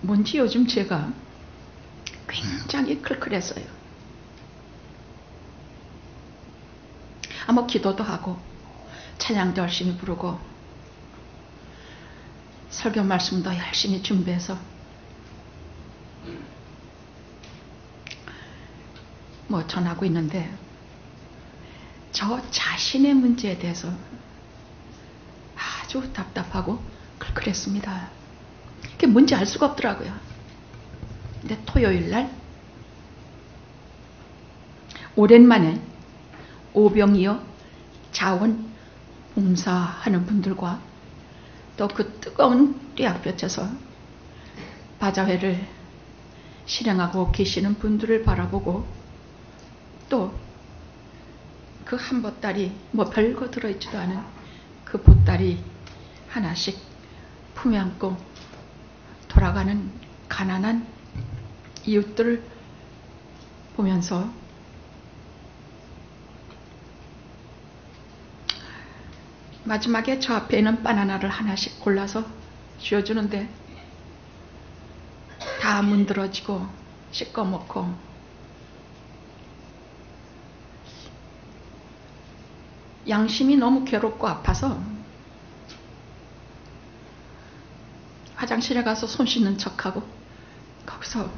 뭔지 요즘 제가 굉장히 클클했어요. 기도도 하고 찬양도 열심히 부르고 설교 말씀도 열심히 준비해서 전하고 있는데 저 자신의 문제에 대해서 아주 답답하고 클클했습니다. 그게 뭔지 알 수가 없더라고요. 근데 토요일날 오랜만에 오병이어 자원 봉사하는 분들과 또 그 뜨거운 뙤약볕에서 바자회를 실행하고 계시는 분들을 바라보고 또 그 한 보따리 별거 들어있지도 않은 그 보따리 하나씩 품에 안고 돌아가는 가난한 이웃들을 보면서 마지막에 저 앞에 있는 바나나를 하나씩 골라서 쥐어주는데 다 문드러지고 씻어먹고 양심이 너무 괴롭고 아파서 화장실에 가서 손 씻는 척하고 거기서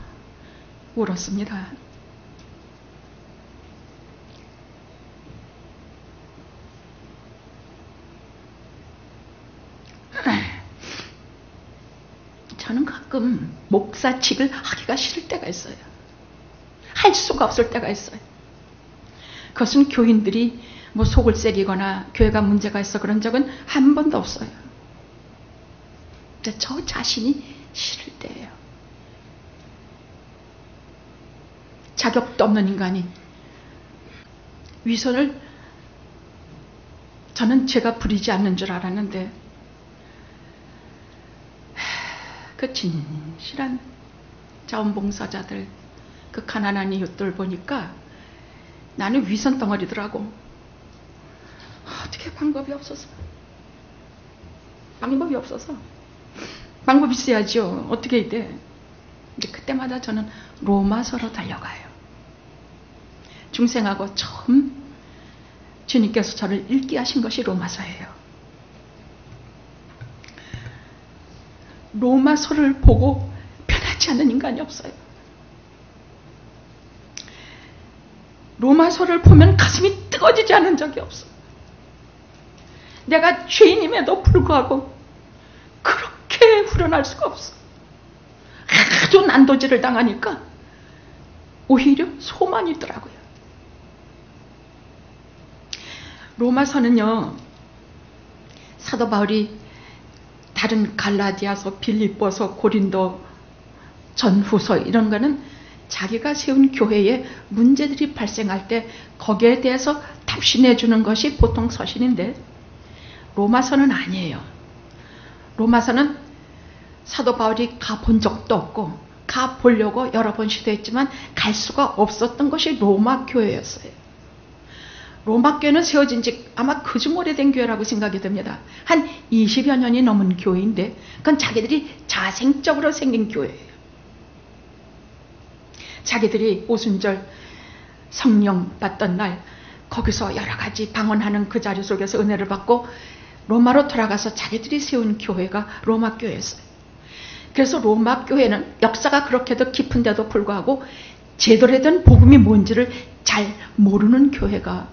울었습니다. 저는 가끔 목사직을 하기가 싫을 때가 있어요. 할 수가 없을 때가 있어요. 그것은 교인들이 속을 새기거나 교회가 문제가 있어 그런 적은 한 번도 없어요. 근데 저 자신이 싫을 때예요. 자격도 없는 인간이 위선을 저는 제가 부리지 않는 줄 알았는데 그 진실한 자원봉사자들, 그 가난한 이웃들 보니까 나는 위선 덩어리더라고. 어떻게 방법이 없어서. 방법이 있어야죠. 어떻게 해야 돼? 근데 그때마다 저는 로마서로 달려가요. 중생하고 처음 주님께서 저를 읽게 하신 것이 로마서예요. 로마서를 보고 변하지 않는 인간이 없어요. 로마서를 보면 가슴이 뜨거워지지 않은 적이 없어. 내가 죄인임에도 불구하고 그렇게 후련할 수가 없어. 아주 난도질을 당하니까 오히려 소만이 있더라고요. 로마서는요, 사도 바울이 다른 갈라디아서, 빌립보서, 고린도, 전후서 이런 거는 자기가 세운 교회에 문제들이 발생할 때 거기에 대해서 답신해 주는 것이 보통 서신인데 로마서는 아니에요. 로마서는 사도 바울이 가본 적도 없고 가보려고 여러 번 시도했지만 갈 수가 없었던 것이 로마 교회였어요. 로마 교회는 세워진 지 아마 그중 오래된 교회라고 생각이 듭니다. 한 20여 년이 넘은 교회인데 그건 자기들이 자생적으로 생긴 교회예요. 자기들이 오순절 성령 받던 날 거기서 여러 가지 방언하는 그 자리 속에서 은혜를 받고 로마로 돌아가서 자기들이 세운 교회가 로마 교회였어요. 그래서 로마 교회는 역사가 그렇게도 깊은데도 불구하고 제대로 된 복음이 뭔지를 잘 모르는 교회가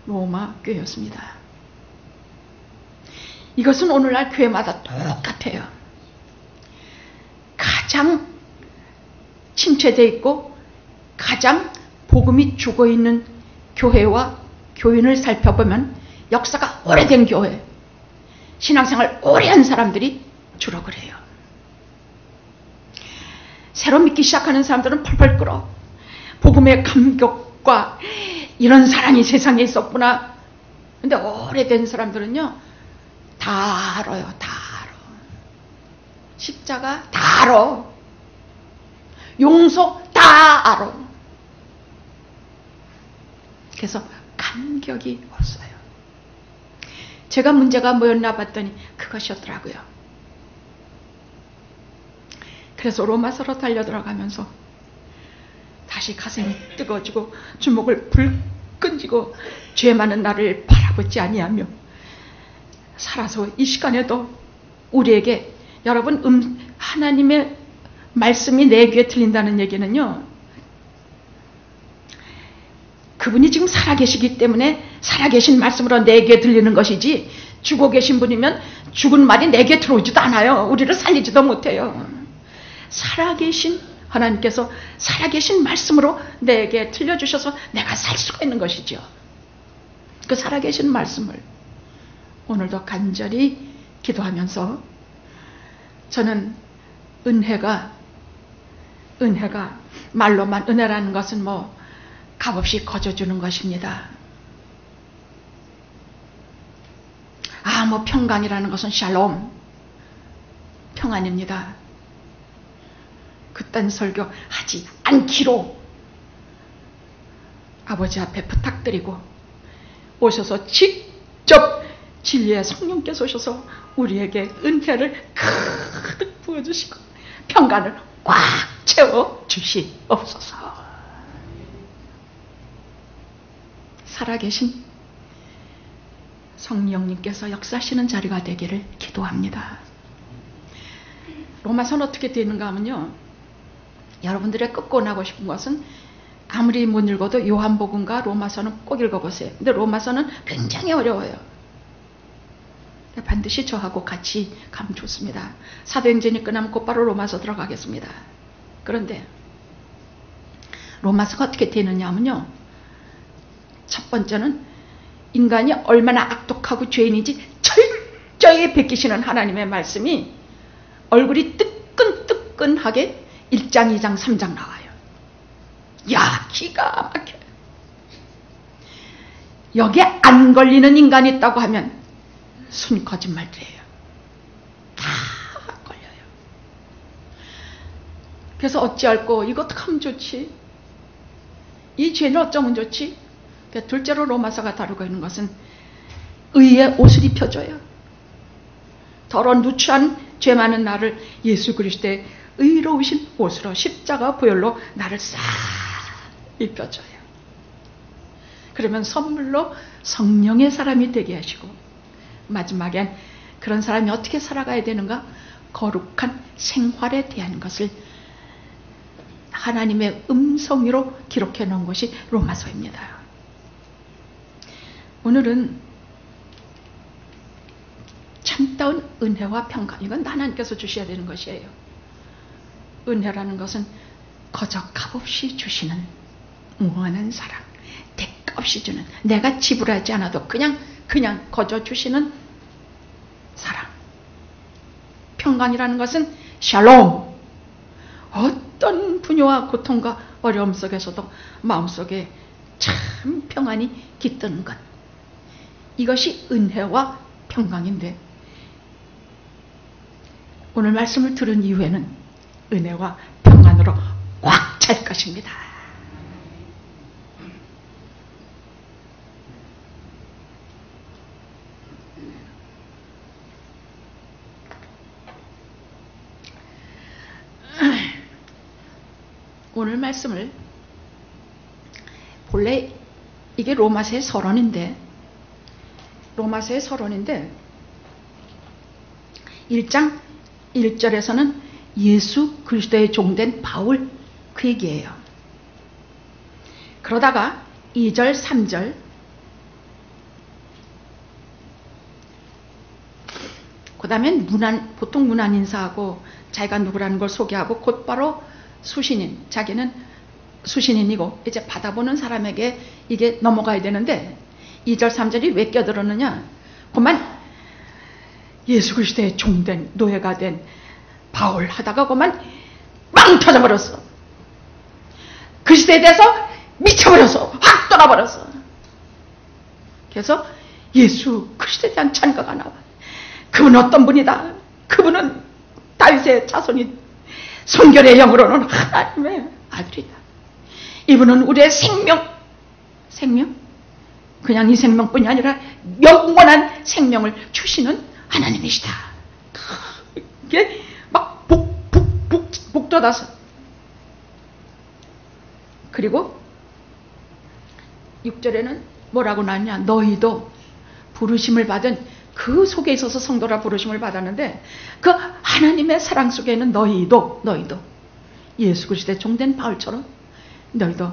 로마 교회였습니다. 이것은 오늘날 교회마다 똑같아요. 가장 침체되어 있고 가장 복음이 죽어있는 교회와 교인을 살펴보면 역사가 오래된 교회, 신앙생활 오래 한 사람들이 주로 그래요. 새로 믿기 시작하는 사람들은 펄펄 끓어. 복음의 감격과 이런 사랑이 세상에 있었구나. 근데 오래된 사람들은요, 다 알아요. 다 알아. 십자가 다 알아. 용서 다 알아. 그래서 감격이 없어요. 제가 문제가 뭐였나 봤더니 그것이었더라고요. 그래서 로마서로 달려들어가면서 다시 가슴이 뜨거워지고 주먹을 불끈 쥐고 죄 많은 나를 바라보지 아니하며 살아서 이 시간에도 우리에게 여러분 하나님의 말씀이 내 귀에 들린다는 얘기는요, 그분이 지금 살아계시기 때문에 살아계신 말씀으로 내 귀에 들리는 것이지, 죽어 계신 분이면 죽은 말이 내 귀에 들어오지도 않아요. 우리를 살리지도 못해요. 살아계신 하나님께서 살아계신 말씀으로 내게 들려주셔서 내가 살 수가 있는 것이죠. 그 살아계신 말씀을 오늘도 간절히 기도하면서, 저는 은혜가 말로만 은혜라는 것은 뭐 값없이 거저주는 것입니다. 뭐 평강이라는 것은 샬롬, 평안입니다. 그딴 설교 하지 않기로 아버지 앞에 부탁드리고, 오셔서 직접 진리의 성령께서 오셔서 우리에게 은혜를 가득 부어주시고 평강을 꽉 채워주시옵소서. 살아계신 성령님께서 역사하시는 자리가 되기를 기도합니다. 로마서는 어떻게 되는가 하면요, 여러분들의 끝권하고 싶은 것은 아무리 못 읽어도 요한복음과 로마서는 꼭 읽어보세요. 근데 로마서는 굉장히 어려워요. 반드시 저하고 같이 가면 좋습니다. 사도행전이 끝나면 곧바로 로마서 들어가겠습니다. 그런데 로마서가 어떻게 되느냐 하면요, 첫 번째는 인간이 얼마나 악독하고 죄인인지 철저히 베끼시는 하나님의 말씀이 얼굴이 뜨끈뜨끈하게 1장, 2장, 3장 나와요. 야, 기가 막혀요. 여기에 안 걸리는 인간이 있다고 하면 순 거짓말들이에요. 다 걸려요. 그래서 어찌할꼬, 이거 어떻게 하면 좋지? 이 죄는 어쩌면 좋지? 둘째로 로마서가 다루고 있는 것은 의의 옷을 입혀줘요. 더러운 누추한 죄 많은 나를 예수 그리스도의 의로우신 옷으로, 십자가 보혈로 나를 싹 입혀줘요. 그러면 선물로 성령의 사람이 되게 하시고, 마지막엔 그런 사람이 어떻게 살아가야 되는가? 거룩한 생활에 대한 것을 하나님의 음성으로 기록해 놓은 것이 로마서입니다. 오늘은 참다운 은혜와 평강, 이건 하나님께서 주셔야 되는 것이에요. 은혜라는 것은 거저 값없이 주시는 무한한 사랑, 대가 없이 주는, 내가 지불하지 않아도 그냥 거저 주시는 사랑. 평강이라는 것은 샬롬, 어떤 분요와 고통과 어려움 속에서도 마음속에 참 평안이 깃드는 것, 이것이 은혜와 평강인데, 오늘 말씀을 들은 이후에는 은혜와 평안으로 꽉 찰 것입니다. 오늘 말씀을, 본래 이게 로마서의 서론인데 1장 1절에서는 예수 그리스도의 종된 바울, 그 얘기예요. 그러다가 2절 3절 그 다음엔 보통 문안 인사하고 자기가 누구라는 걸 소개하고 곧바로 수신인, 자기는 수신인이고 이제 받아보는 사람에게 이게 넘어가야 되는데 2절 3절이 왜 껴들었느냐, 그만 예수 그리스도의 종된, 노예가 된 바울 하다가 그만 빵 터져버렸어. 그리스도에 대해서 미쳐버렸어. 확 떠나버렸어. 그래서 예수 그리스도에 대한 찬가가 나와. 그분은 어떤 분이다. 그분은 다윗의 자손이, 성결의 영으로는 하나님의 아들이다. 이분은 우리의 생명, 그냥 이 생명뿐이 아니라 영원한 생명을 주시는 하나님이시다. 이게 막 쏟아서. 그리고 6절에는 뭐라고 나왔냐? 너희도 부르심을 받은 그 속에 있어서 성도라 부르심을 받았는데 그 하나님의 사랑 속에는 너희도 예수 그리스도의 종된 바울처럼 너희도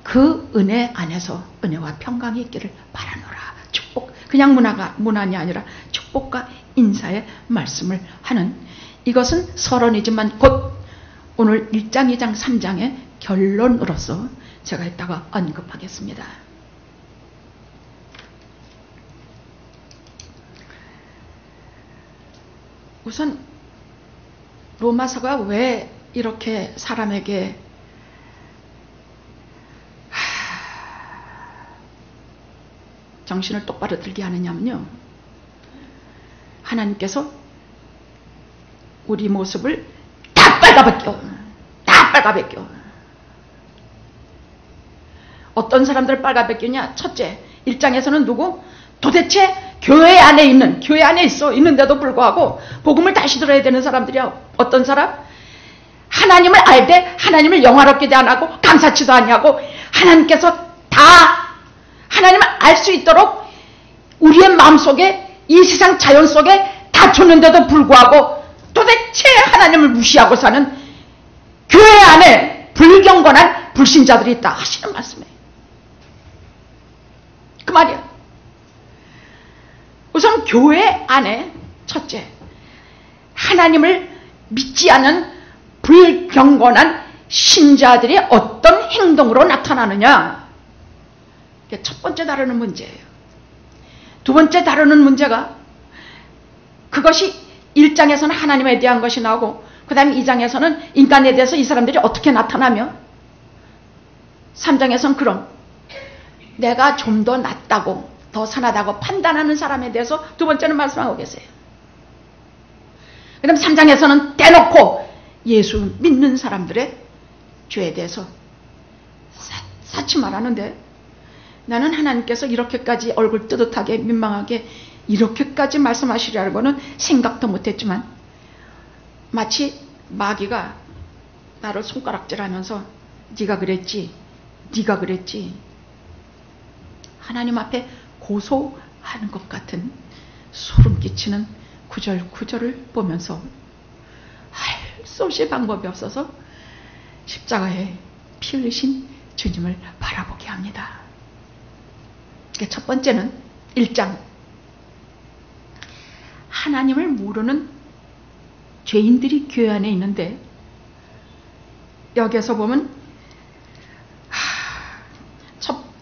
그 은혜 안에서 은혜와 평강이 있기를 바라노라. 축복, 그냥 문안이 아니라 축복과 인사의 말씀을 하는, 이것은 서론이지만 곧 오늘 1장, 2장, 3장의 결론으로서 제가 이따가 언급하겠습니다. 우선 로마서가 왜 이렇게 사람에게 정신을 똑바로 들게 하느냐면요, 하나님께서 우리 모습을 다 빨가벗겨. 어떤 사람들을 빨가벗기냐? 첫째, 1장에서는 누구? 도대체 교회 안에 있는데도 불구하고 복음을 다시 들어야 되는 사람들이야. 어떤 사람? 하나님을 알되 하나님을 영화롭게도 안 하고 감사치도 아니하고 하나님께서 다 하나님을 알 수 있도록 우리의 마음속에, 이 세상 자연 속에 다 줬는데도 불구하고 도대체 하나님을 무시하고 사는 교회 안에 불경건한 불신자들이 있다 하시는 말씀이에요. 그 말이야. 우선 교회 안에 첫째, 하나님을 믿지 않은 불경건한 신자들이 어떤 행동으로 나타나느냐, 이게 첫 번째 다루는 문제예요. 두 번째 다루는 문제가, 그것이 1장에서는 하나님에 대한 것이 나오고 그 다음에 2장에서는 인간에 대해서 이 사람들이 어떻게 나타나며 3장에서는 그럼 내가 좀 더 낫다고, 더 선하다고 판단하는 사람에 대해서 두 번째는 말씀하고 계세요. 그 다음 3장에서는 대놓고 예수 믿는 사람들의 죄에 대해서 사치말하는데, 나는 하나님께서 이렇게까지 얼굴 뜨뜻하게 민망하게 이렇게까지 말씀하시려고는 생각도 못했지만, 마치 마귀가 나를 손가락질하면서 네가 그랬지 하나님 앞에 고소하는 것 같은 소름 끼치는 구절을 보면서 할 수 없이 방법이 없어서 십자가에 피 흘리신 주님을 바라보게 합니다. 첫 번째는 1장, 하나님을 모르는 죄인들이 교회 안에 있는데, 여기에서 보면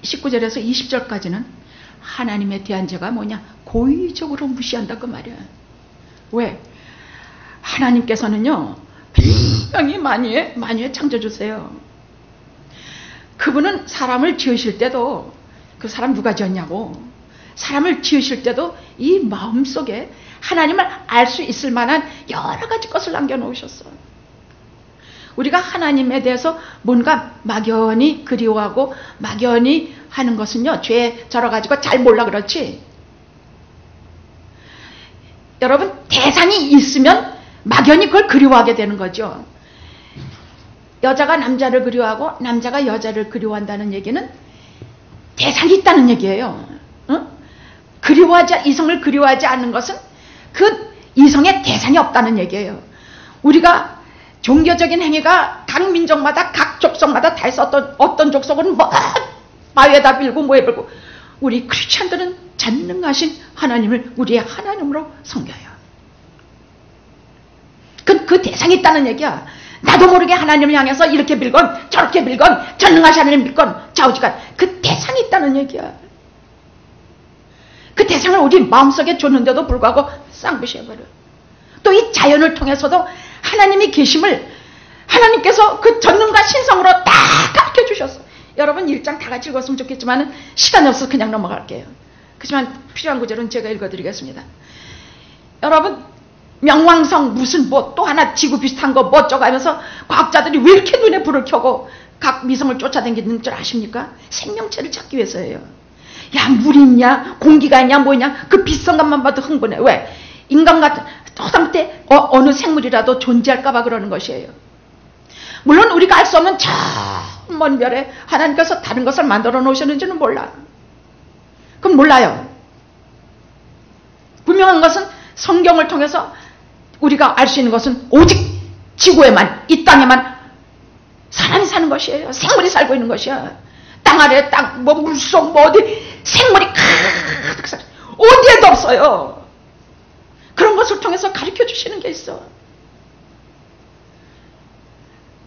19절에서 20절까지는 하나님에 대한 죄가 뭐냐? 고의적으로 무시한다 그 말이야. 왜? 하나님께서는요 분명히 만유의 창조주세요. 그분은 사람을 지으실 때도, 그 사람 누가 지었냐고, 사람을 지으실 때도 이 마음속에 하나님을 알 수 있을 만한 여러 가지 것을 남겨놓으셨어. 우리가 하나님에 대해서 뭔가 막연히 그리워하고 막연히 하는 것은요, 죄에 절어가지고 잘 몰라 그렇지. 여러분, 대상이 있으면 막연히 그걸 그리워하게 되는 거죠. 여자가 남자를 그리워하고 남자가 여자를 그리워한다는 얘기는 대상이 있다는 얘기예요. 이성을 그리워하지 않는 것은 그 이성의 대상이 없다는 얘기예요. 우리가 종교적인 행위가 각 민족마다, 각 족속마다 다 있어. 어떤 족속은 바위에다 빌고 뭐에 빌고, 우리 크리스찬들은 전능하신 하나님을 우리의 하나님으로 섬겨요. 그 대상이 있다는 얘기야. 나도 모르게 하나님을 향해서 이렇게 빌건 저렇게 빌건 전능하신 하나님을 믿건 좌우지간 그 대상이 있다는 얘기야. 그 대상을 우리 마음속에 줬는데도 불구하고 쌍부시해버려. 또 이 자연을 통해서도 하나님이 계심을 하나님께서 그 전능과 신성으로 다 가르쳐 주셨어. 여러분 1장 다 같이 읽었으면 좋겠지만 시간이 없어서 그냥 넘어갈게요. 그렇지만 필요한 구절은 제가 읽어드리겠습니다. 여러분, 명왕성 무슨 뭐 또 하나 지구 비슷한 거 뭐 어쩌고 하면서 과학자들이 왜 이렇게 눈에 불을 켜고 각 위성을 쫓아다니는 줄 아십니까? 생명체를 찾기 위해서예요. 야, 물 있냐 공기가 있냐 뭐냐, 그 비싼 것만 봐도 흥분해. 왜? 인간 같은 허당때 어느 생물이라도 존재할까 봐 그러는 것이에요. 물론 우리가 알 수 없는 저 먼 별에 하나님께서 다른 것을 만들어 놓으셨는지는 몰라. 그건 몰라요. 분명한 것은 성경을 통해서 우리가 알 수 있는 것은 오직 지구에만, 이 땅에만 사람이 사는 것이에요. 생물이 살고 있는 것이야. 땅 아래, 뭐 물속, 뭐 어디 생물이 가득 살아. 어디에도 없어요. 그런 것을 통해서 가르쳐 주시는 게 있어.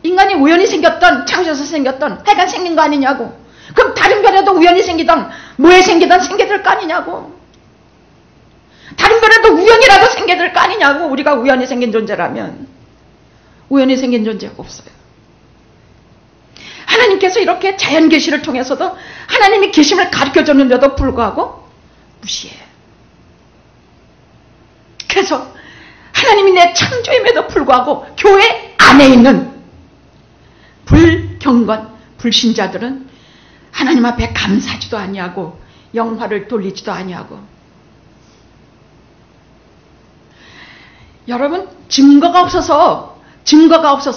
인간이 우연히 생겼던, 창조에서 생겼던, 하여간 생긴 거 아니냐고. 그럼 다른 별에도 우연히 생기던, 뭐에 생기던 생겨들 거 아니냐고. 다른 별에도 우연이라도 생겨들 거 아니냐고. 우리가 우연히 생긴 존재라면. 우연히 생긴 존재가 없어요. 하나님께서 이렇게 자연 계시를 통해서도 하나님이 계심을 가르쳐 줬는데도 불구하고 무시해요. 그래서 하나님이 내 창조임에도 불구하고 교회 안에 있는 불경건, 불신자들은 하나님 앞에 감사하지도 아니하고 영화를 돌리지도 아니하고. 여러분, 증거가 없어서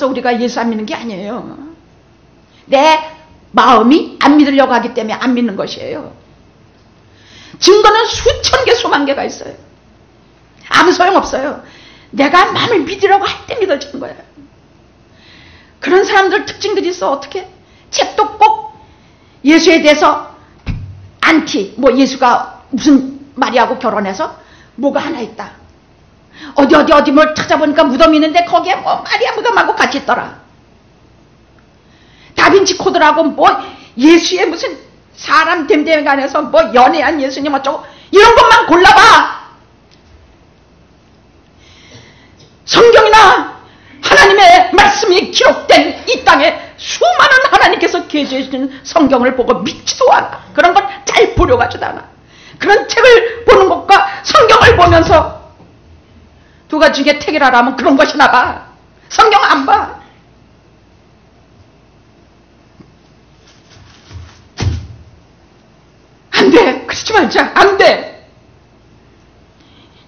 우리가 예수 안 믿는 게 아니에요. 내 마음이 안 믿으려고 하기 때문에 안 믿는 것이에요. 증거는 수천 개, 수만 개가 있어요. 아무 소용없어요. 내가 마음을 믿으려고 할 때 믿어지는 거예요. 그런 사람들 특징들이 있어. 어떻게? 책도 꼭 예수에 대해서 뭐 예수가 무슨 마리아하고 결혼해서 뭐가 하나 있다. 어디 뭘 찾아보니까 무덤이 있는데 거기에 뭐 마리아 무덤하고 같이 있더라. 다빈치 코드라고 뭐 예수의 무슨 사람 됨됨간에서 뭐 연애한 예수님 어쩌고 이런 것만 골라봐. 성경이나 하나님의 말씀이 기록된 이 땅에 수많은 하나님께서 계시해 주신 성경을 보고 믿지도 않아. 그런 건 잘 보려고 하지도 않아. 그런 책을 보는 것과 성경을 보면서 두 가지 중에 택이라라 하면 그런 것이나 봐. 성경 안 봐. 안 돼. 그러지 말자. 안 돼.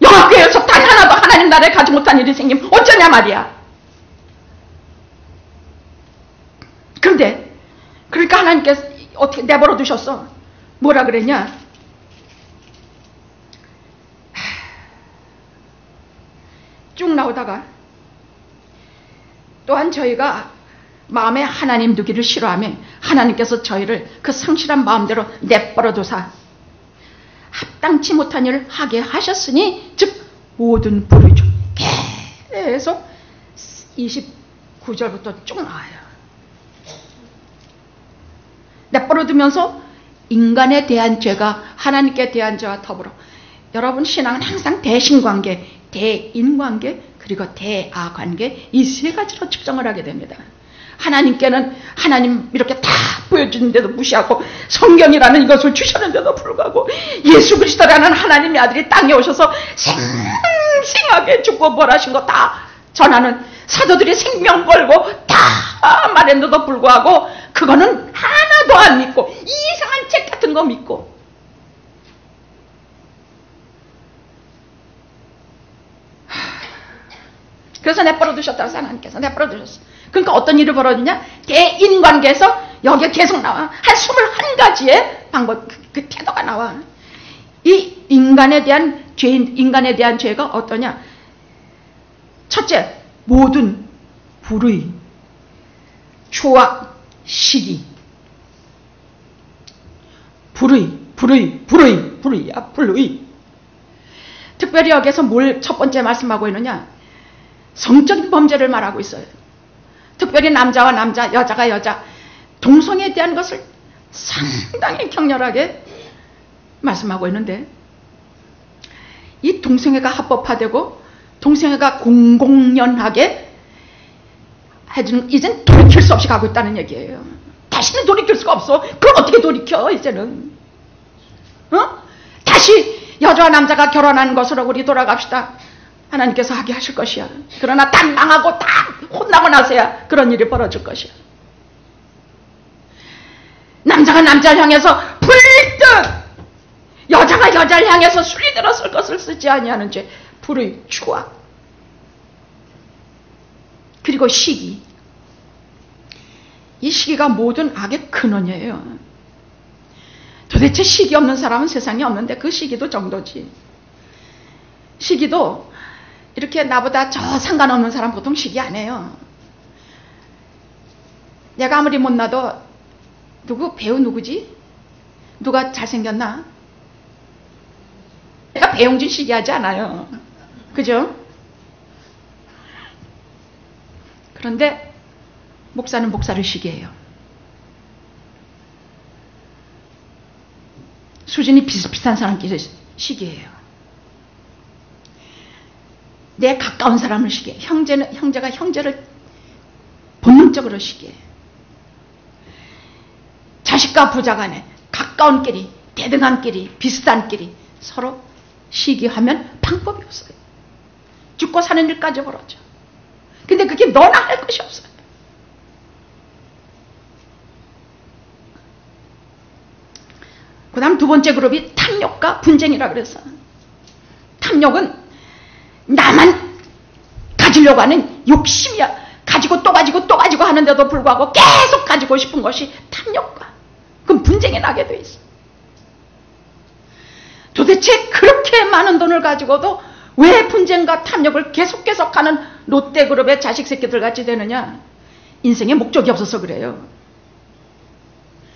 영화교회에서 단 하나도 하나님 나라에 가지 못한 일이 생기면 어쩌냐 말이야. 그런데 그러니까 하나님께서 어떻게 내버려 두셨어. 뭐라 그랬냐. 쭉 나오다가 또한 저희가 마음에 하나님 두기를 싫어하며 하나님께서 저희를 그 성실한 마음대로 내버려 두사 합당치 못한 일을 하게 하셨으니 즉 모든 불의 중 계속 29절부터 쭉 나와요. 내버려 두면서 인간에 대한 죄가 하나님께 대한 죄와 더불어, 여러분 신앙은 항상 대신관계, 대인관계, 그리고 대아관계 이 세 가지로 측정을 하게 됩니다. 하나님께는 하나님 이렇게 다 보여주는데도 무시하고 성경이라는 이것을 주셨는데도 불구하고 예수 그리스도라는 하나님의 아들이 땅에 오셔서 생생하게 죽고 벌하신 거 다 전하는 사도들이 생명 걸고 다 말했는데도 불구하고 그거는 하나도 안 믿고 이상한 책 같은 거 믿고 그래서 내버려 두셨다고 하나님께서 내버려 두셨어. 그러니까 어떤 일이 벌어지냐? 대인관계에서 여기에 계속 나와. 한 21가지의 방법, 그 태도가 나와. 이 인간에 대한 죄인, 인간에 대한 죄가 어떠냐? 첫째, 모든 불의, 추악, 시기. 불의야, 불의. 특별히 여기서 뭘 첫 번째 말씀하고 있느냐? 성적인 범죄를 말하고 있어요. 특별히 남자와 남자, 여자가 여자, 동성애에 대한 것을 상당히 격렬하게 말씀하고 있는데 이 동성애가 합법화되고 동성애가 공공연하게 해주는 이젠 돌이킬 수 없이 가고 있다는 얘기예요. 다시는 돌이킬 수가 없어. 그럼 어떻게 돌이켜 이제는. 다시 여자와 남자가 결혼하는 것으로 우리 돌아갑시다. 하나님께서 하게 하실 것이야. 그러나 다 망하고 다 혼나고 나서야 그런 일이 벌어질 것이야. 남자가 남자를 향해서 불듯 여자가 여자를 향해서 술이 들었을 것을 쓰지 아니하는 죄, 불의, 추악, 그리고 시기. 이 시기가 모든 악의 근원이에요. 도대체 시기 없는 사람은 세상에 없는데 그 시기도 정도지. 시기도 이렇게 나보다 저 상관없는 사람 보통 시기 안 해요. 내가 아무리 못나도 누구 배우 누구지? 누가 잘생겼나? 내가 배용준 시기하지 않아요. 그죠? 그런데 목사는 목사를 시기해요. 수준이 비슷비슷한 사람끼리 시기해요. 내 가까운 사람을 시기해. 형제가 형제를 본능적으로 시기해. 자식과 부자 간에 가까운 끼리, 대등한 끼리, 비슷한 끼리 서로 시기하면 방법이 없어요. 죽고 사는 일까지 벌어져. 근데 그게 너나 할 것이 없어요. 그 다음 두 번째 그룹이 탐욕과 분쟁이라 그랬어. 탐욕은 나만 가지려고 하는 욕심이야. 가지고 또 가지고 또 가지고 하는데도 불구하고 계속 가지고 싶은 것이 탐욕과 그럼 분쟁이 나게 돼 있어. 도대체 그렇게 많은 돈을 가지고도 왜 분쟁과 탐욕을 계속하는 롯데그룹의 자식 새끼들 같이 되느냐? 인생에 목적이 없어서 그래요.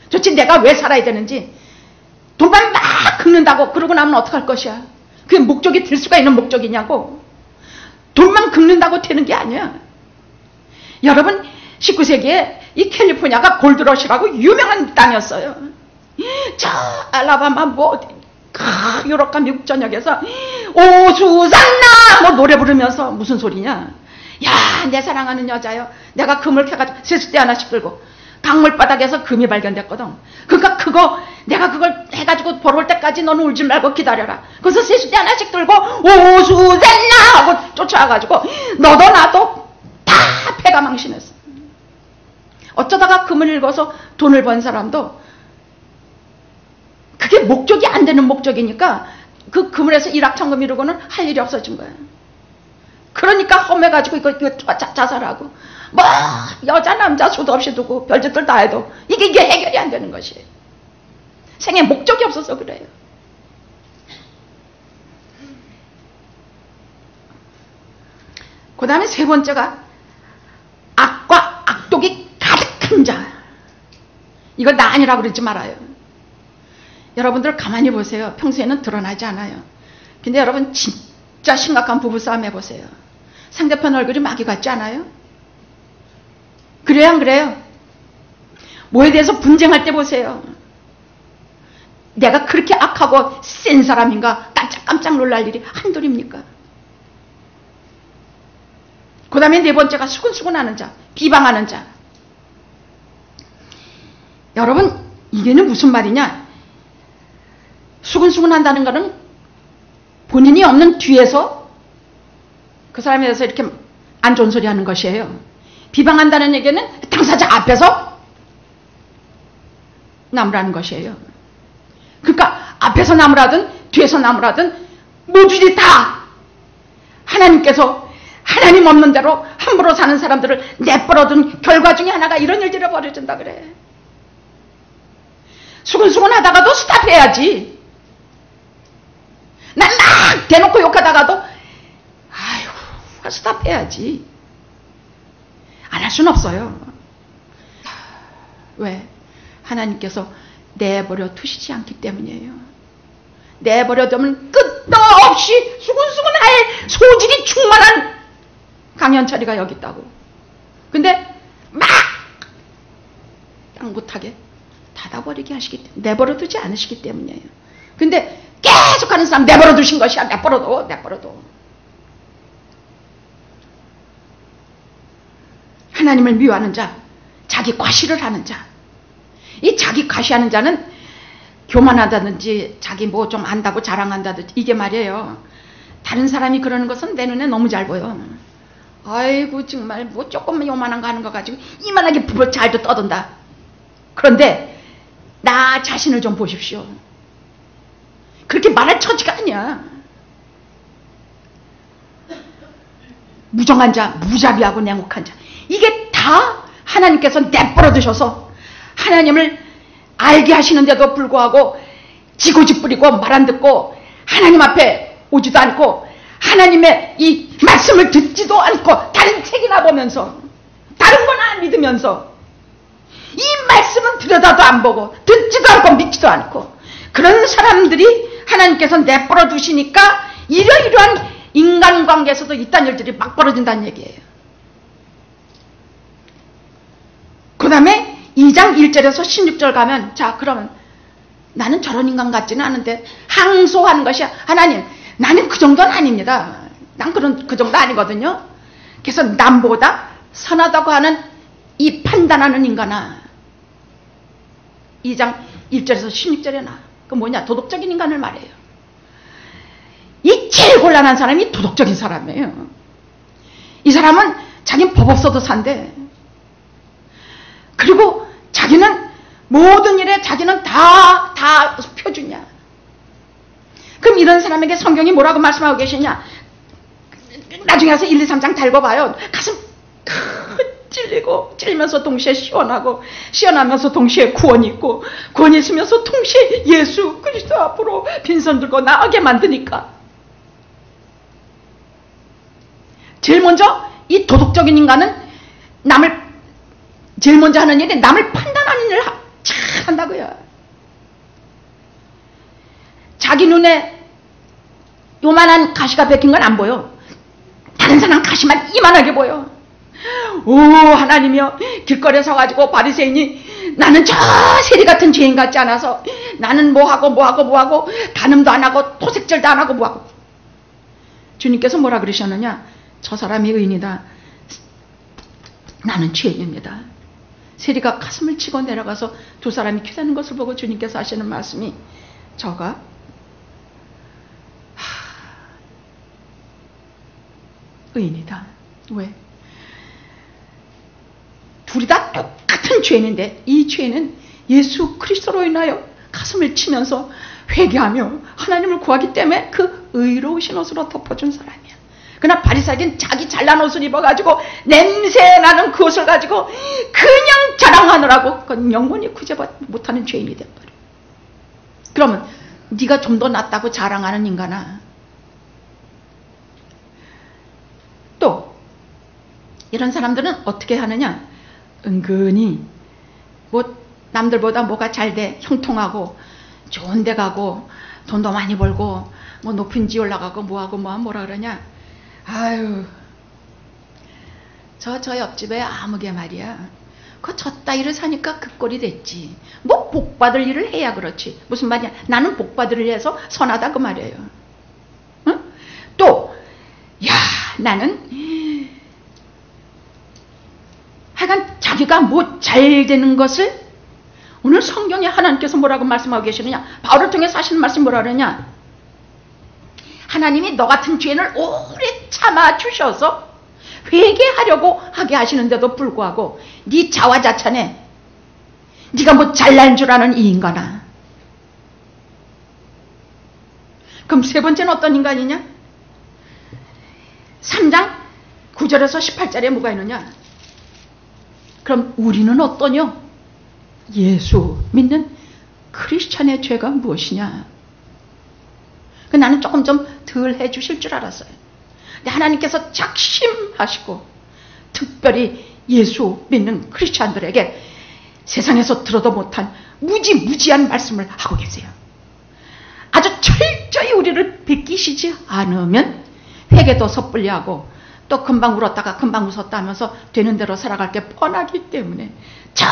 도대체 내가 왜 살아야 되는지 돈만 막 긁는다고 그러고 나면 어떡할 것이야? 그게 목적이 될 수가 있는 목적이냐고. 돈만 긁는다고 되는 게 아니야. 여러분 19세기에 이 캘리포니아가 골드러시라고 유명한 땅이었어요. 저 알라바마 뭐 유럽과 미국 전역에서 오수산나 뭐 노래 부르면서 무슨 소리냐. 야, 내 사랑하는 여자요. 내가 금을 캐가지고 세숫대 하나씩 들고 강물바닥에서 금이 발견됐거든. 그러니까 내가 그걸 해가지고 벌어올 때까지 너는 울지 말고 기다려라. 그래서 세숫대 하나씩 들고 오수산나 하고 쫓아와가지고 너도 나도 다 패가 망신했어. 어쩌다가 금을 읽어서 돈을 번 사람도 그게 목적이 안 되는 목적이니까 그 금을 해서 일확천금 이루고는 할 일이 없어진 거야. 그러니까 험해가지고 이거 자살하고 뭐 여자 남자 수도 없이 두고 별짓들 다 해도 이게 해결이 안 되는 것이에요. 생에 목적이 없어서 그래요. 그 다음에 세 번째가 악과 악독이 가득한 자. 이거 나 아니라고 그러지 말아요. 여러분들 가만히 보세요. 평소에는 드러나지 않아요. 근데 여러분 진짜 심각한 부부싸움 해보세요. 상대편 얼굴이 마귀 같지 않아요? 그래요 안 그래요? 뭐에 대해서 분쟁할 때 보세요. 내가 그렇게 악하고 센 사람인가 깜짝깜짝 놀랄 일이 한둘입니까? 그 다음에 네 번째가 수근수근하는 자, 비방하는 자. 여러분 이게는 무슨 말이냐? 수근수근한다는 것은 본인이 없는 뒤에서 그 사람에 대해서 이렇게 안 좋은 소리 하는 것이에요. 비방한다는 얘기는 당사자 앞에서 나무라는 것이에요. 그러니까 앞에서 나무라든 뒤에서 나무라든 모두지 다 하나님께서 하나님 없는 대로 함부로 사는 사람들을 내버려둔 결과 중에 하나가 이런 일들이 벌어진다 그래. 수근수근하다가도 스탑해야지. 난 막 대놓고 욕하다가도 아이고 스탑해야지. 안 할 수는 없어요. 왜? 하나님께서 내버려 두시지 않기 때문이에요. 내버려 두면 끝도 없이 수근수근할 소질이 충만한 강연철이가 여기 있다고. 근데 막 땅 못하게 닫아버리게 하시기 때문에 내버려 두지 않으시기 때문이에요. 근데 계속하는 사람 내버려 두신 것이야. 내버려둬. 하나님을 미워하는 자, 자기 과시를 하는 자. 이 자기 과시하는 자는 교만하다든지 자기 뭐 좀 안다고 자랑한다든지 이게 말이에요. 다른 사람이 그러는 것은 내 눈에 너무 잘 보여. 아이고 정말 뭐 조금만 요만한 거 하는 거 가지고 이만하게 부풀 잘도 떠든다. 그런데 나 자신을 좀 보십시오. 그렇게 말할 처지가 아니야. 무정한 자, 무자비하고 냉혹한 자. 이게 다 하나님께서 내버려 두셔서 하나님을 알게 하시는데도 불구하고 지고지뿌리고 말 안 듣고 하나님 앞에 오지도 않고 하나님의 이 말씀을 듣지도 않고 다른 책이나 보면서 다른 거나 믿으면서 이 말씀은 들여다도 안 보고 듣지도 않고 믿지도 않고 그런 사람들이 하나님께서 내버려 두시니까 이러이러한 인간관계에서도 이딴 일들이 막 벌어진다는 얘기예요. 그 다음에 2장 1절에서 16절 가면 자 그러면 나는 저런 인간 같지는 않은데 항소하는 것이 하나님 나는 그 정도는 아닙니다. 난 그 정도 아니거든요. 그래서 남보다 선하다고 하는 이 판단하는 인간아 2장 1절에서 16절에 나 그 뭐냐 도덕적인 인간을 말해요. 이 제일 곤란한 사람이 도덕적인 사람이에요. 이 사람은 자기는 법 없어도 산대. 그리고 자기는 모든 일에 자기는 다 표준이야. 그럼 이런 사람에게 성경이 뭐라고 말씀하고 계시냐? 나중에 가서 1, 2, 3장 다 읽어봐요. 가슴 찔리고 찔리면서 동시에 시원하고 시원하면서 동시에 구원이 있고 구원이 있으면서 동시에 예수 그리스도 앞으로 빈손 들고 나가게 만드니까 제일 먼저 이 도덕적인 인간은 제일 먼저 하는 일이 남을 판단하는 일을 잘 한다고요. 자기 눈에 요만한 가시가 베낀 건 안 보여. 다른 사람 가시만 이만하게 보여. 오 하나님이여 길거리에 서가지고 바리새인이 나는 저 세리 같은 죄인 같지 않아서 나는 뭐하고 단음도 안 하고 토색절도 안 하고 뭐하고 주님께서 뭐라 그러셨느냐 저 사람이 의인이다 나는 죄인입니다. 세리가 가슴을 치고 내려가서 두 사람이 기다리는 것을 보고 주님께서 하시는 말씀이 저가 의인이다. 왜? 둘이 다 똑같은 죄인인데 이 죄는 예수 그리스도로 인하여 가슴을 치면서 회개하며 하나님을 구하기 때문에 그 의로우신 옷으로 덮어준 사람이야. 그러나 바리새인은 자기 잘난 옷을 입어가지고 냄새나는 그 옷을 가지고 그냥 자랑하느라고 그건 영원히 구제받지 못하는 죄인이 돼버려. 그러면 네가 좀 더 낫다고 자랑하는 인간아. 또 이런 사람들은 어떻게 하느냐 은근히 뭐 남들보다 뭐가 잘 돼 형통하고 좋은 데 가고 돈도 많이 벌고 뭐 높은 지 올라가고 뭐하고 뭐라 그러냐 아유 저 옆집에 아무개 말이야 그 저 따위를 사니까 그 꼴이 됐지 뭐 복받을 일을 해야 그렇지 무슨 말이야 나는 복받을 일 해서 선하다 그 말이에요. 응? 또 야 나는 하여간 자기가 뭐 잘 되는 것을 오늘 성경에 하나님께서 뭐라고 말씀하고 계시느냐 바울을 통해서 하시는 말씀이 뭐라 그러냐 하나님이 너 같은 죄인을 오래 참아주셔서 회개하려고 하게 하시는데도 불구하고 네 자화자찬에 네가 뭐 잘난 줄 아는 이 인간아. 그럼 세 번째는 어떤 인간이냐 3장 9절에서 18절에 뭐가 있느냐 그럼 우리는 어떠냐 예수 믿는 크리스찬의 죄가 무엇이냐 나는 조금 좀 덜 해주실 줄 알았어요. 근데 하나님께서 작심하시고 특별히 예수 믿는 크리스찬들에게 세상에서 들어도 못한 무지무지한 말씀을 하고 계세요. 아주 철저히 우리를 베끼시지 않으면 회개도 섣불리 하고 또 금방 울었다가 금방 웃었다 하면서 되는 대로 살아갈 게 뻔하기 때문에 저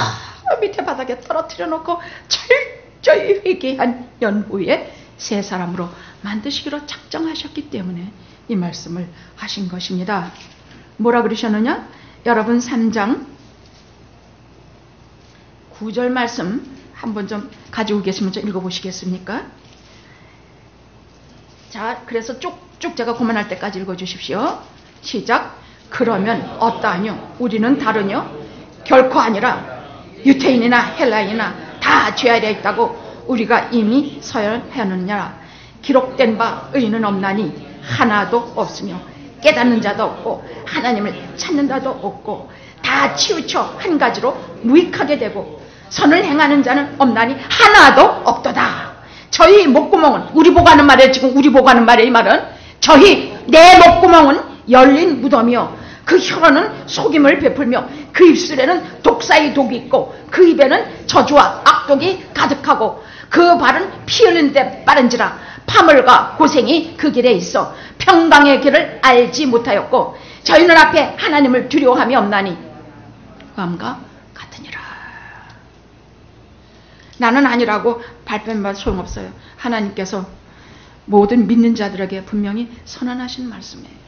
밑에 바닥에 떨어뜨려 놓고 철저히 회개한 연후에 새 사람으로 만드시기로 작정하셨기 때문에 이 말씀을 하신 것입니다. 뭐라 그러셨느냐? 여러분 3장 9절 말씀 한번 좀 가지고 계시면 좀 읽어보시겠습니까? 자, 그래서 쭉쭉 제가 그만할 때까지 읽어주십시오. 시작. 그러면 어떠하뇨? 우리는 다르뇨? 결코 아니라 유태인이나 헬라인이나 다 죄아래 있다고 우리가 이미 서열하느냐. 기록된 바 의인은 없나니 하나도 없으며 깨닫는 자도 없고 하나님을 찾는 자도 없고 다 다 치우쳐 한 가지로 무익하게 되고 선을 행하는 자는 없나니 하나도 없도다. 저희 목구멍은, 우리 보고 하는 말이에요. 지금 우리 보고 하는 말이에요. 이 말은 저희 내 목구멍은 열린 무덤이요 그 혀로는 속임을 베풀며 그 입술에는 독사의 독이 있고 그 입에는 저주와 악독이 가득하고 그 발은 피 흘린 데 빠른지라 파멸과 고생이 그 길에 있어 평강의 길을 알지 못하였고 저희 눈앞에 하나님을 두려워함이 없나니 함과 같으니라. 나는 아니라고 발뺌할 소용없어요. 하나님께서 모든 믿는 자들에게 분명히 선언하신 말씀이에요.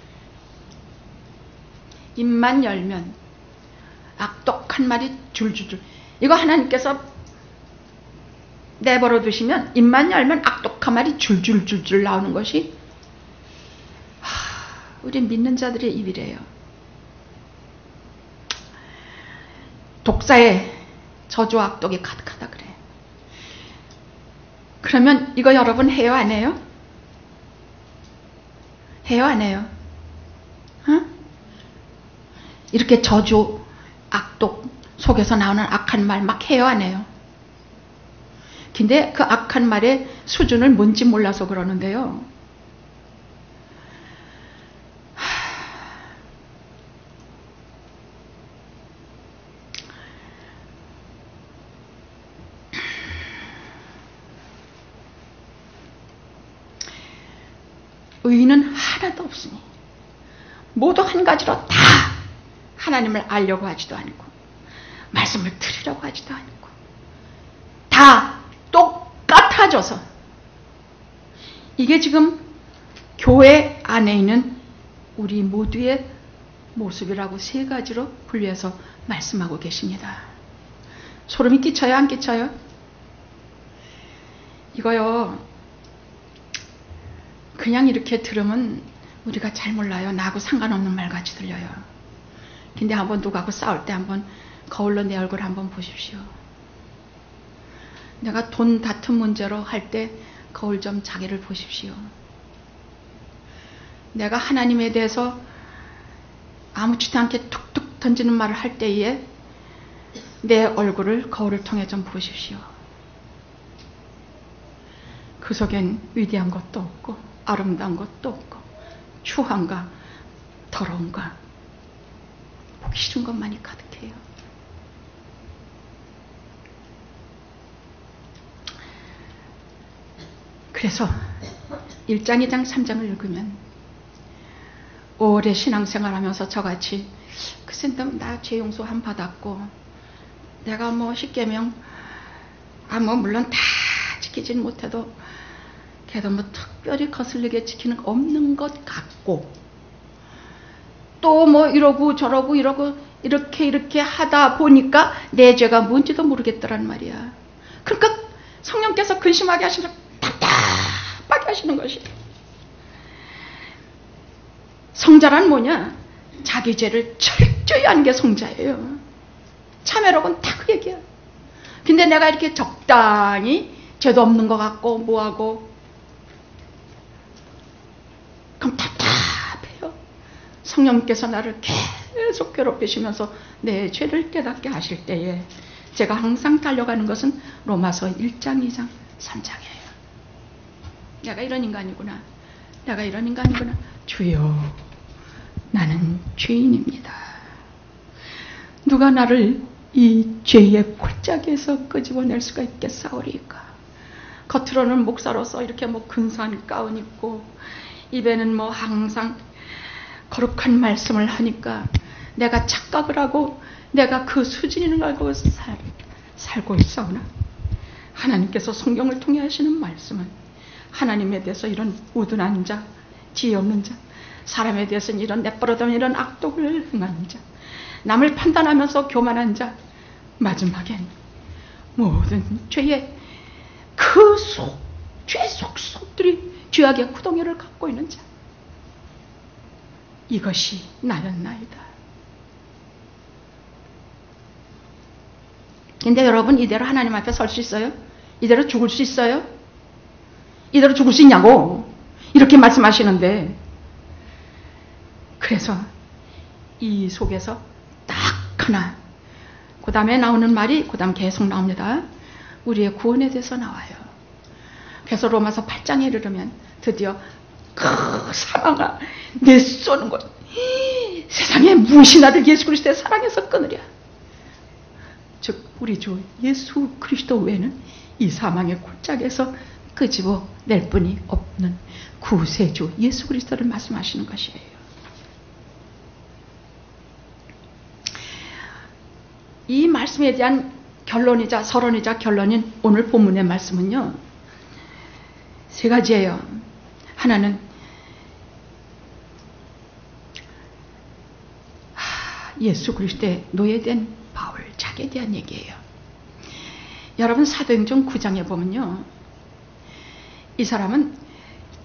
입만 열면 악독한 말이 줄줄줄. 이거 하나님께서 내버려 두시면 입만 열면 악독한 말이 줄줄줄줄 나오는 것이 우리 믿는 자들의 입이래요. 독사의 저주와 악독이 가득하다 그래. 그러면 이거 여러분 해요 안 해요? 해요 안 해요? 어? 이렇게 저주, 악독 속에서 나오는 악한 말 막 해요 안 해요? 근데 그 악한 말의 수준을 뭔지 몰라서 그러는데요. 의인은 하나도 없으니 모두 한 가지로 다 하나님을 알려고 하지도 않고 말씀을 들으려고 하지도 않고 다 똑같아져서 이게 지금 교회 안에 있는 우리 모두의 모습이라고 세 가지로 분류해서 말씀하고 계십니다. 소름이 끼쳐요 안 끼쳐요? 이거요 그냥 이렇게 들으면 우리가 잘 몰라요. 나하고 상관없는 말같이 들려요. 근데 한번 누구하고 싸울 때 한번 거울로 내 얼굴 한번 보십시오. 내가 돈 다툼 문제로 할 때 거울 좀 자기를 보십시오. 내가 하나님에 대해서 아무렇지도 않게 툭툭 던지는 말을 할 때에 내 얼굴을 거울을 통해 좀 보십시오. 그 속엔 위대한 것도 없고 아름다운 것도 없고 추함과 더러움과 보기 싫은 것만이 가득해요. 그래서 1장, 2장, 3장을 읽으면 오래 신앙생활하면서 저같이 글쎄 나 죄 용서 한 받았고 내가 뭐 십계명 뭐 물론 다 지키진 못해도 그래도 뭐 특별히 거슬리게 지키는 거 없는 것 같고 또 뭐 이러고 저러고 이러고 이렇게 하다 보니까 내 죄가 뭔지도 모르겠더란 말이야. 그러니까 성령께서 근심하게 하시는 답답하게 하시는 것이 성자란 뭐냐? 자기 죄를 철저히 아는 게 성자예요. 참회록은 다 그 얘기야. 근데 내가 이렇게 적당히 죄도 없는 것 같고 뭐하고 그럼 답답해요. 성령께서 나를 계속 괴롭히시면서 내 죄를 깨닫게 하실 때에 제가 항상 달려가는 것은 로마서 1장, 2장, 3장이에요. 내가 이런 인간이구나. 내가 이런 인간이구나. 주여, 나는 죄인입니다. 누가 나를 이 죄의 골짜기에서 끄집어낼 수가 있겠사오리까. 겉으로는 목사로서 이렇게 뭐 근사한 가운 입고 입에는 뭐 항상 거룩한 말씀을 하니까 내가 착각을 하고 내가 그 수준인 걸 알고 살고 있사오나 하나님께서 성경을 통해 하시는 말씀은 하나님에 대해서 이런 우둔한 자, 지혜 없는 자, 사람에 대해서는 이런 내버려두면 이런 악독을 행하는 자, 남을 판단하면서 교만한 자, 마지막엔 모든 죄의 그 죄 속속들이 죄악의 구덩이를 갖고 있는 자, 이것이 나였나이다. 근데 여러분 이대로 하나님 앞에 설 수 있어요? 이대로 죽을 수 있어요? 이대로 죽을 수 있냐고 이렇게 말씀하시는데, 그래서 이 속에서 딱 그러나 그 다음에 나오는 말이 그 다음 계속 나옵니다. 우리의 구원에 대해서 나와요. 그래서 로마서 8장에 이르면 드디어 그 사랑아 내 쏘는 것 세상에 무엇이나 들 예수 그리스도의 사랑에서 끊으랴. 즉 우리 주 예수 그리스도 외에는 이 사망의 골짜기에서 끄집어낼 뿐이 없는 구세주 예수 그리스도를 말씀하시는 것이에요. 이 말씀에 대한 결론이자 서론이자 결론인 오늘 본문의 말씀은요, 세 가지예요. 하나는 예수 그리스도의 노예된 바울 자기에 대한 얘기예요. 여러분 사도행전 9장에 보면요, 이 사람은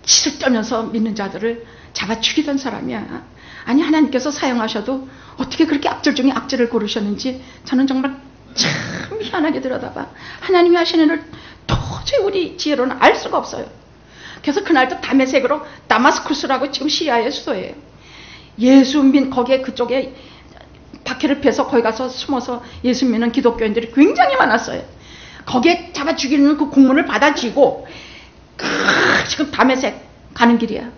치를 떨면서 믿는 자들을 잡아 죽이던 사람이야. 아니 하나님께서 사용하셔도 어떻게 그렇게 악질 중에 악질을 고르셨는지 저는 정말 참 희한하게 들여다봐. 하나님이 하시는 일을 도저히 우리 지혜로는 알 수가 없어요. 그래서 그날도 다메섹으로 다마스쿠스라고 지금 시리아의 수도예요. 예수 믿 거기에 그쪽에 박해를 펴서 거기 가서 숨어서 예수 믿는 기독교인들이 굉장히 많았어요. 거기에 잡아 죽이는 그 공문을 받아쥐고 지금 다메섹 가는 길이야.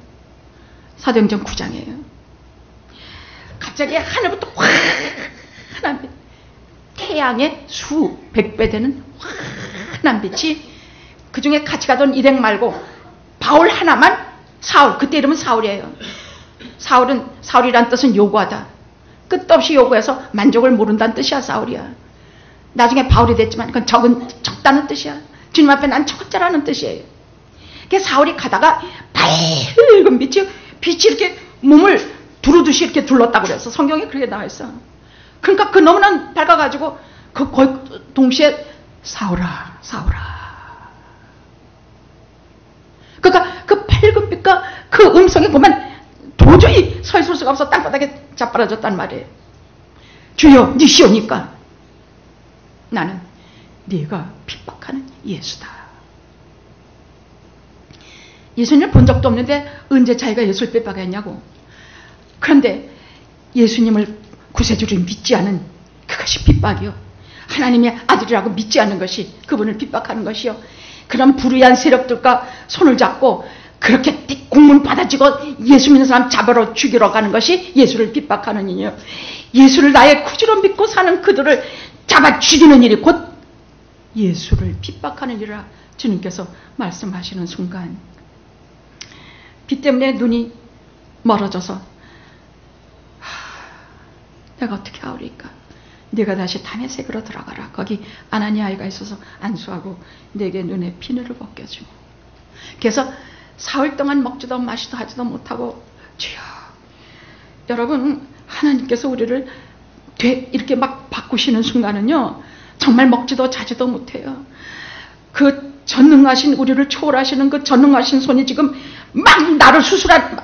사도행전 9장이에요. 갑자기 하늘부터 환한 태양의 수백 배 되는 환한 빛이, 그 중에 같이 가던 일행 말고 바울 하나만, 사울, 그때 이름은 사울이에요. 사울이란 뜻은 요구하다. 끝도 없이 요구해서 만족을 모른다는 뜻이야. 사울이야. 나중에 바울이 됐지만 그건 적다는 뜻이야. 주님 앞에 난 적자라는 뜻이에요. 그래서 사울이 가다가 밝은 빛이 이렇게 몸을 두루듯이 이렇게 둘렀다고 그래서 성경에 그렇게 나와 있어. 그러니까 그 너무나 밝아가지고 거의 동시에 사울아, 사울아. 그러니까 그 밝은 빛과 그 음성이 보면 도저히 서 있을 수가 없어. 땅바닥에 자빠라졌단 말이에요. 주여, 니시오니까 나는 네가 핍박하는 예수다. 예수님을 본 적도 없는데 언제 자기가 예수를 핍박했냐고. 그런데 예수님을 구세주를 믿지 않은 그것이 핍박이요. 하나님의 아들이라고 믿지 않는 것이 그분을 핍박하는 것이요. 그런 불의한 세력들과 손을 잡고 그렇게 공문 받아지고 예수 믿는 사람 잡으러 죽이러 가는 것이 예수를 핍박하는 일이요. 예수를 나의 구주로 믿고 사는 그들을 잡아 죽이는 일이 곧 예수를 핍박하는 일이라 주님께서 말씀하시는 순간 빛 때문에 눈이 멀어져서 내가 어떻게 하오리까? 네가 다시 다메섹으로 들어가라. 거기 아나니아가 있어서 안수하고 내게 눈에 비늘을 벗겨주고. 그래서 사흘 동안 먹지도 마시도 하지도 못하고, 주여, 여러분 하나님께서 우리를 이렇게 막 바꾸시는 순간은요 정말 먹지도 자지도 못해요. 그 전능하신, 우리를 초월하시는 그 전능하신 손이 지금 막 나를 수술한,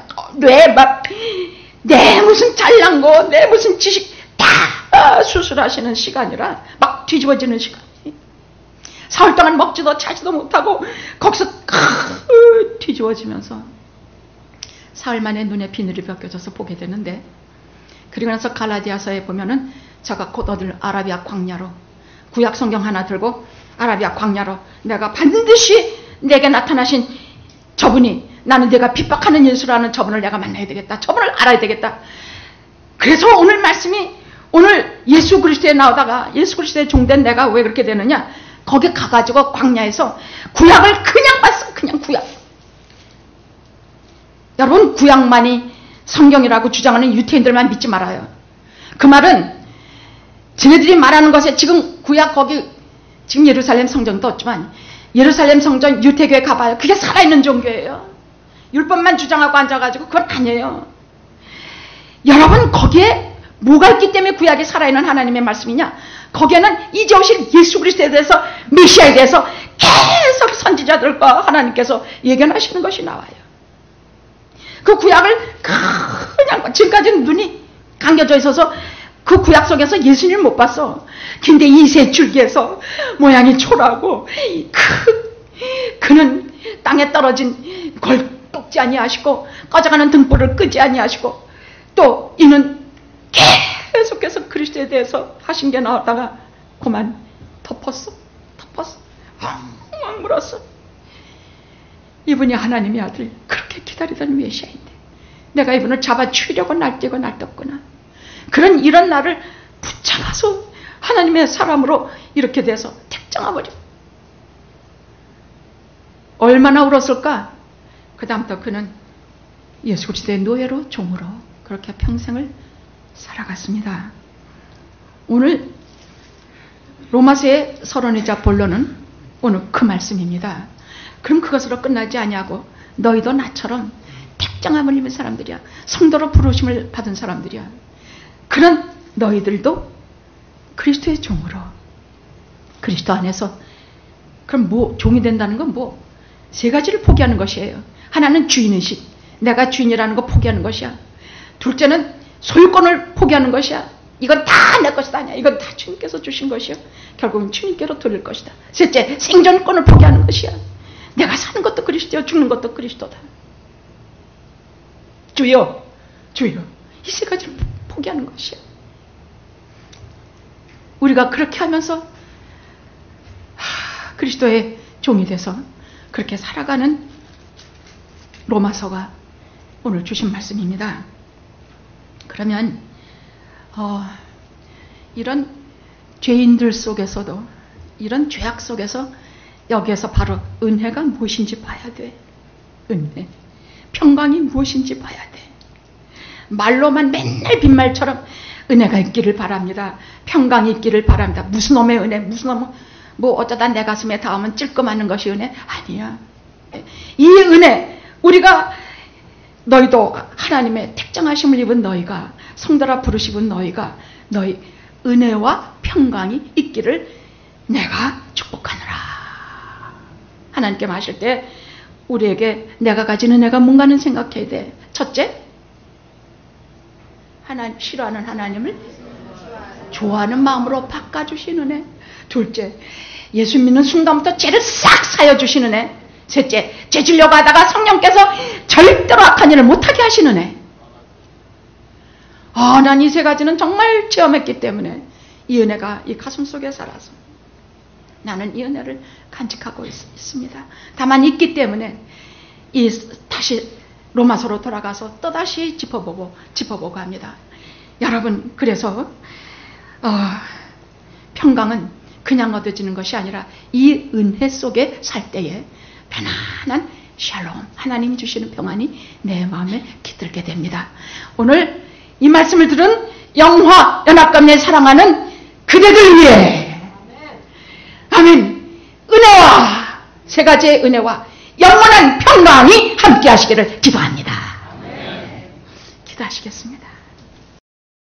내 무슨 잘난 거, 내 무슨 지식 다 수술하시는 시간이라 막 뒤집어지는 시간이. 사흘 동안 먹지도 자지도 못하고 거기서 뒤집어지면서 사흘 만에 눈에 비늘이 벗겨져서 보게 되는데, 그리고 나서 갈라디아서에 보면은 저가 곧 얻을 아라비아 광야로, 구약 성경 하나 들고 아라비아 광야로 내가 반드시 내게 나타나신 저분이, 나는 내가 핍박하는 예수라는 저분을 내가 만나야 되겠다. 저분을 알아야 되겠다. 그래서 오늘 말씀이, 오늘 예수 그리스도에 나오다가 예수 그리스도의 종된 내가 왜 그렇게 되느냐, 거기 가가지고 광야에서 구약을 그냥 봤어. 그냥 구약. 여러분 구약만이 성경이라고 주장하는 유태인들만 믿지 말아요. 그 말은 쟤네들이 말하는 것에, 지금 구약 거기 지금 예루살렘 성전도 없지만 예루살렘 성전 유태교에 가봐요. 그게 살아있는 종교예요. 율법만 주장하고 앉아가지고 그건 아니에요. 여러분 거기에 뭐가 있기 때문에 구약이 살아있는 하나님의 말씀이냐? 거기에는 이제 오실 예수 그리스도에 대해서, 메시아에 대해서 계속 선지자들과 하나님께서 예견하시는 것이 나와요. 그 구약을 그냥 지금까지는 눈이 감겨져 있어서 그 구약 속에서 예수님을 못 봤어. 근데 이새 줄기에서 모양이 초라하고 그는 땅에 떨어진 걸 꺾지 아니하시고 꺼져가는 등불을 끄지 아니하시고, 또 이는 계속해서 그리스도에 대해서 하신 게 나오다가 그만 덮었어. 엉엉 물었어. 이분이 하나님의 아들, 그렇게 기다리던 메시아인데 내가 이분을 잡아 죽이려고 날뛰고 날떴구나. 이런 나를 붙잡아서 하나님의 사람으로 이렇게 돼서 택정해버려. 얼마나 울었을까? 그 다음부터 그는 예수 그리스도의 노예로 종으로 그렇게 평생을 살아갔습니다. 오늘 로마서의 서론이자 본론은 오늘 그 말씀입니다. 그럼 그것으로 끝나지 아니하고 너희도 나처럼 택정함을 입은 사람들이야. 성도로 부르심을 받은 사람들이야. 그런 너희들도 그리스도의 종으로, 그리스도 안에서, 그럼 종이 된다는 건 세 가지를 포기하는 것이에요. 하나는 주인의식, 내가 주인이라는 거 포기하는 것이야. 둘째는 소유권을 포기하는 것이야. 이건 다 내 것이다. 아니야. 이건 다 주님께서 주신 것이요. 결국은 주님께로 돌릴 것이다. 셋째, 생존권을 포기하는 것이야. 내가 사는 것도 그리스도요, 죽는 것도 그리스도다. 주여. 이 세 가지를 포기하는 것이야. 우리가 그렇게 하면서 그리스도의 종이 돼서 그렇게 살아가는 로마서가 오늘 주신 말씀입니다. 그러면 이런 죄인들 속에서도, 이런 죄악 속에서 여기에서 바로 은혜가 무엇인지 봐야 돼. 은혜, 평강이 무엇인지 봐야 돼. 말로만 맨날 빈말처럼 은혜가 있기를 바랍니다, 평강이 있기를 바랍니다. 무슨 놈의 은혜, 무슨 놈의 어쩌다 내 가슴에 닿으면 찔끔하는 것이 은혜? 아니야. 이 은혜, 우리가, 너희도 하나님의 택정하심을 입은 너희가, 성도라 부르시는 너희가, 너희 은혜와 평강이 있기를 내가 축복하노라. 하나님께 마실 때 우리에게 내가 가진 은혜가 뭔가는 생각해야 돼. 첫째, 하나님 싫어하는 하나님을 좋아하는 마음으로 바꿔주시는 애. 둘째, 예수 믿는 순간부터 죄를 싹 사여주시는 애. 셋째, 죄 지려고 하다가 성령께서 절대로 악한 일을 못하게 하시는 애. 난 이 세 가지는 정말 체험했기 때문에 이 은혜가 이 가슴 속에 살아서 나는 이 은혜를 간직하고 있습니다. 다만 있기 때문에 다시 로마서로 돌아가서 또다시 짚어보고 합니다. 여러분, 그래서 평강은 그냥 얻어지는 것이 아니라 이 은혜 속에 살 때에 편안한 샬롬, 하나님이 주시는 평안이 내 마음에 깃들게 됩니다. 오늘 이 말씀을 들은 영화 연합감리에 사랑하는 그대들 위해, 아멘, 은혜와, 세 가지의 은혜와 영원한 평강이 함께 하시기를 기도합니다. 기도하시겠습니다.